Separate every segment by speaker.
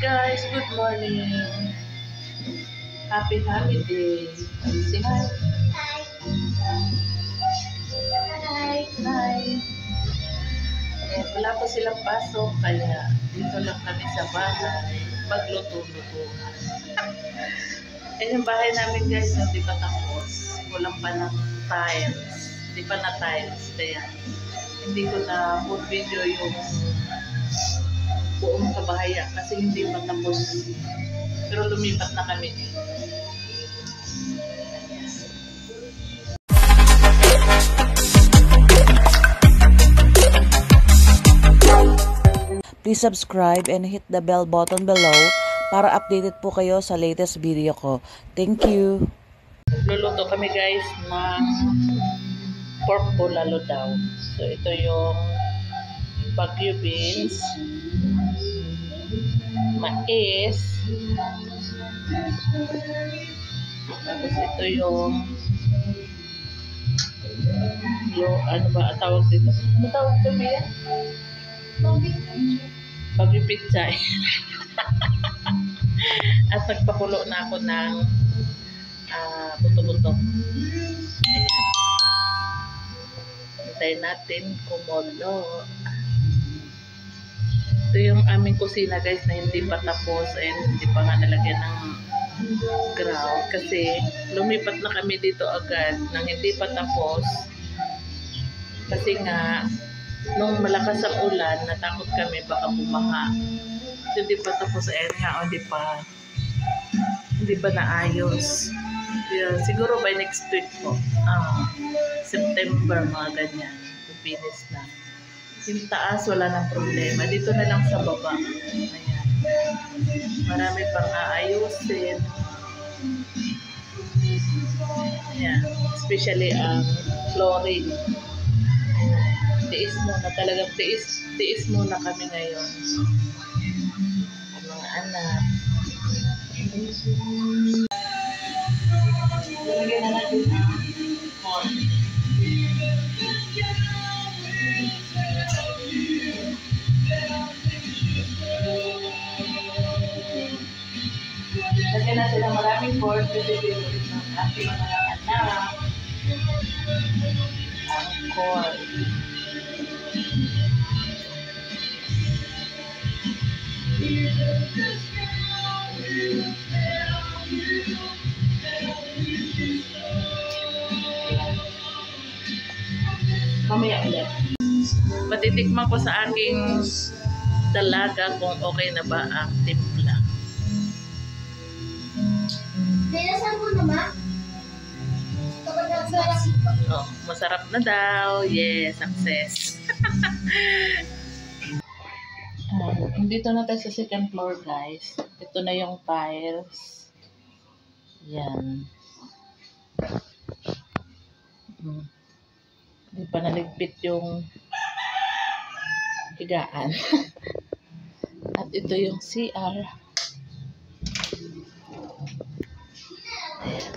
Speaker 1: Guys, good morning. Happy holiday. Say hi. Hi. Hi. Eh, wala pa silang pasok, kaya dito lang kami sa bahay. Magluto-luto. Eh, yung bahay namin guys, hindi pa tapos. Walang pa ng tiles. Hindi pa na tiles. Kaya hindi ko na full video yung buong kabahaya kasi hindi pa tapos. Pero lumipat na kami dito.
Speaker 2: Please subscribe and hit the bell button below para updated po kayo sa latest video ko. Thank you!
Speaker 1: Luluto kami guys ng pork bulalo daw. So ito yung Baguio beans, mais, tapos ito yung ano ba tawag dito? Ano tawag ito, Mia? Baguio pizza. At nagpakulo na ako ng buto-buto. Ayan. Hintayin natin kumulo. Ito yung aming kusina guys na hindi pa tapos and hindi pa nga nalagyan ng grout kasi lumipat na kami dito agad nang hindi pa tapos kasi nga nung malakas ang ulan natakot kami baka bumaha. Hindi pa tapos nga hindi pa naayos. Yeah, siguro by next week po September mga ganyan finish na. Yung taas wala nang problema, dito na lang sa baba. Ayan, marami pang aayusin. Ayan, especially ang flooring. Tiis muna, talagang tiis muna kami ngayon ang mga anak. Lagyan na natin ang corn. Lagyan natin ang maraming corn kasi favorite ng ating mga anak ang corn. Mamaya ulit. Matitikman ko sa aking dalaga kung okay na ba ang timpla.
Speaker 3: Nilasan mo naman?
Speaker 1: Oh, masarap na daw. Yes, success. Dito na tayo sa second floor guys. Ito na yung tiles. Yan. Hindi pa naligpit yung higaan. At ito yung CR. Ayan.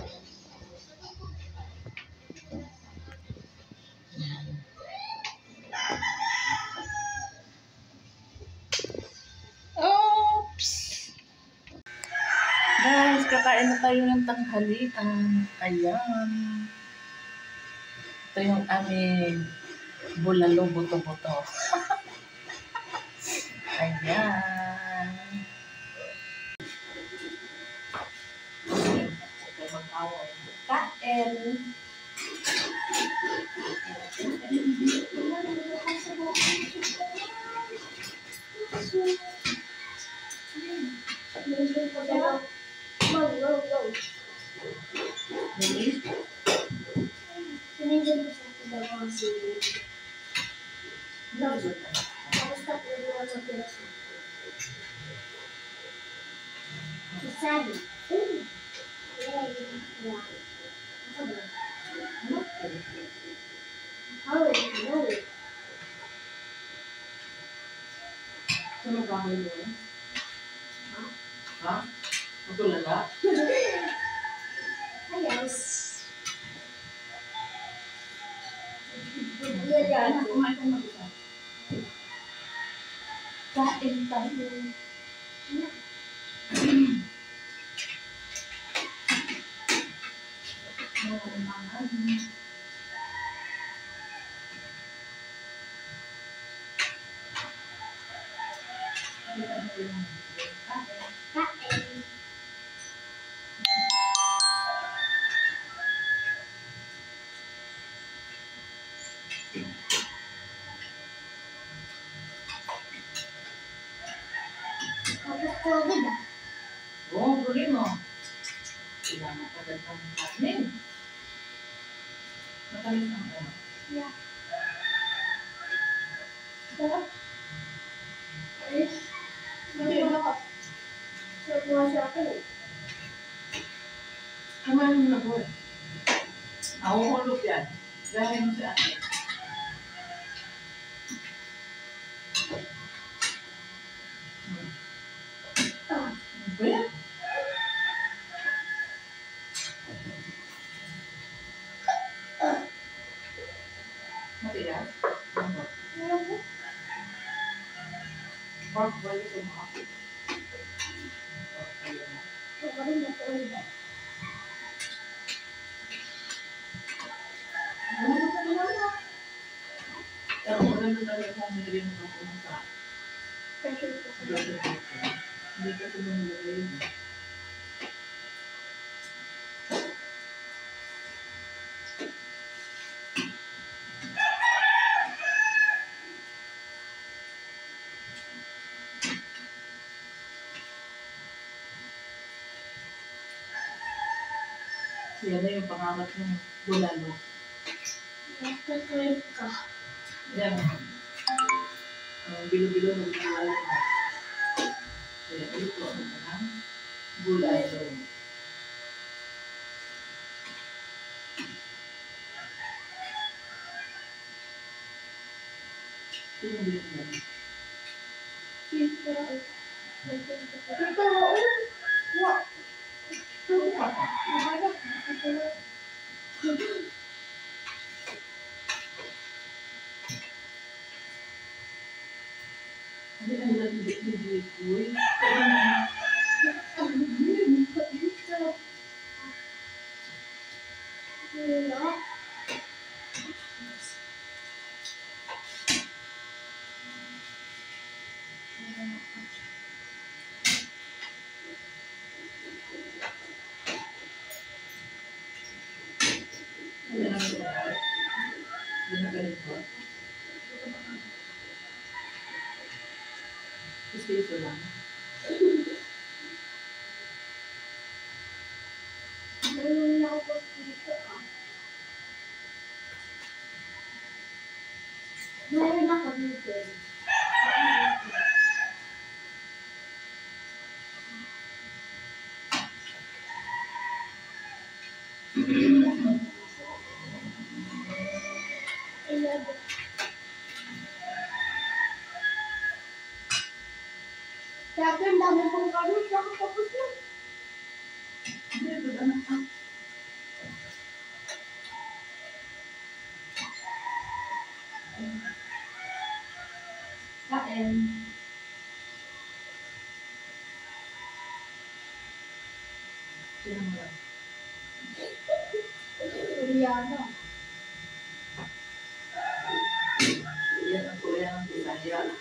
Speaker 1: Oops! Guys, kakain na tayo ng tanghalian. Ayan. Ito yung aming bulalo buto-buto. Ayan. Ito mag-away. Kain. Ano ba kayo yun? Ha? Matulala?
Speaker 3: Ayos.
Speaker 1: Kain tayo.
Speaker 3: Kain. Tapos COVID ah.
Speaker 1: Oo, tuloy mo. Kailangan pa dahil ng kanin. Matalis ang ano.
Speaker 3: Yeah. Sarap. Ayos. Sarap. Sarap mga sa akin.
Speaker 1: Kumain mo na po eh. Ako hulog yan. Dahil mo si ate. Ano ba yan? Matigas? Ano?
Speaker 3: Ano po?
Speaker 1: Pork belly sa mga ako.
Speaker 3: Kakaroon na po ulit ah.
Speaker 1: Pero maganda talaga kung nilagay mo ng pumunta.
Speaker 3: Pressure po sa
Speaker 1: Grocery store. Hindi ka ito nilagay mo. Yan na yung pangalat ng bulalo.
Speaker 3: Nakatrip ka.
Speaker 1: Yan. Ang bilo-bilo ng bulalo. Kaya ito ang ng bulalo. Sino din yan?
Speaker 3: Ito. Ito. Wow.
Speaker 1: Ito pa ka. Hindi ang lalabit ni Jikoy. Hindi na ganito. Hindi na ganito. Ito lang.
Speaker 3: Meron na ako dito ah. Meron ako dito. Dati ang dami kong karos, nakatapos na.
Speaker 1: Hindi, ito anak ka.
Speaker 3: Kain.
Speaker 1: Sino mo lang?
Speaker 3: Rihanna.
Speaker 1: Yan ang Korean ng Bisaya.
Speaker 3: Ano?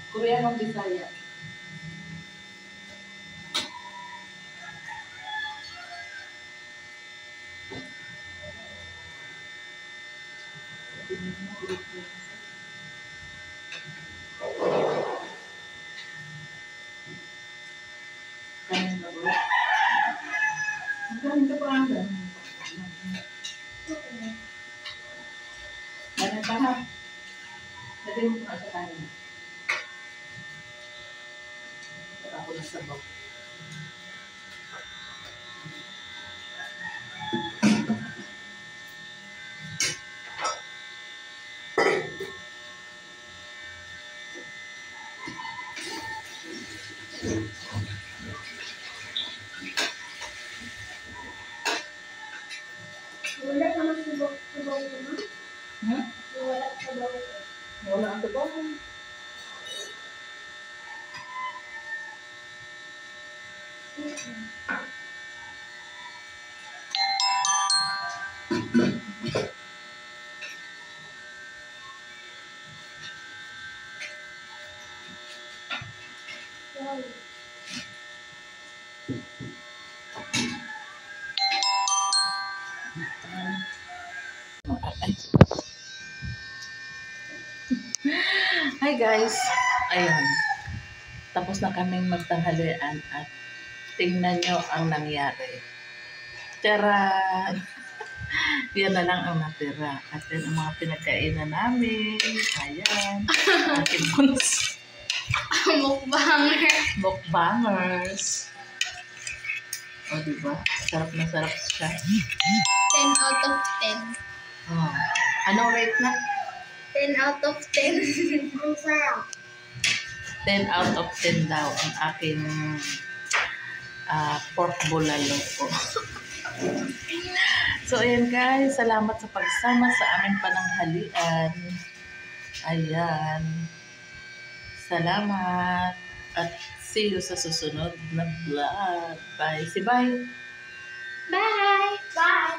Speaker 1: Korean ng Bisaya. Kain na ba? Kain ka pa ang Kain pa ha? Lagay mo pa sa kanin. Saka ako na sabaw.
Speaker 3: Wala ka mas sabaw ko na.
Speaker 1: Hmm?
Speaker 3: Wala sabaw ko.
Speaker 1: Wala ang sabaw.
Speaker 3: Wow.
Speaker 1: Hi guys! Ayan. Tapos na kaming magtanghalian at tingnan nyo ang nangyari. Tara! Yan na lang ang natira. At yan ang mga pinagkainan namin. Ayan. Aking puns.
Speaker 3: Mukbanger.
Speaker 1: Mukbangers. O, diba? Sarap na sarap siya.
Speaker 3: 10 out of 10.
Speaker 1: Oh. Anong rate na?
Speaker 3: 10 out of 10. Ang sarap.
Speaker 1: 10 out of 10 daw ang aking pork bulalo ko. So, ayan guys. Salamat sa pagsama sa aming pananghalian. Ayan. Salamat. At see you sa susunod na vlog. Bye. Si bye.
Speaker 3: Bye. Bye.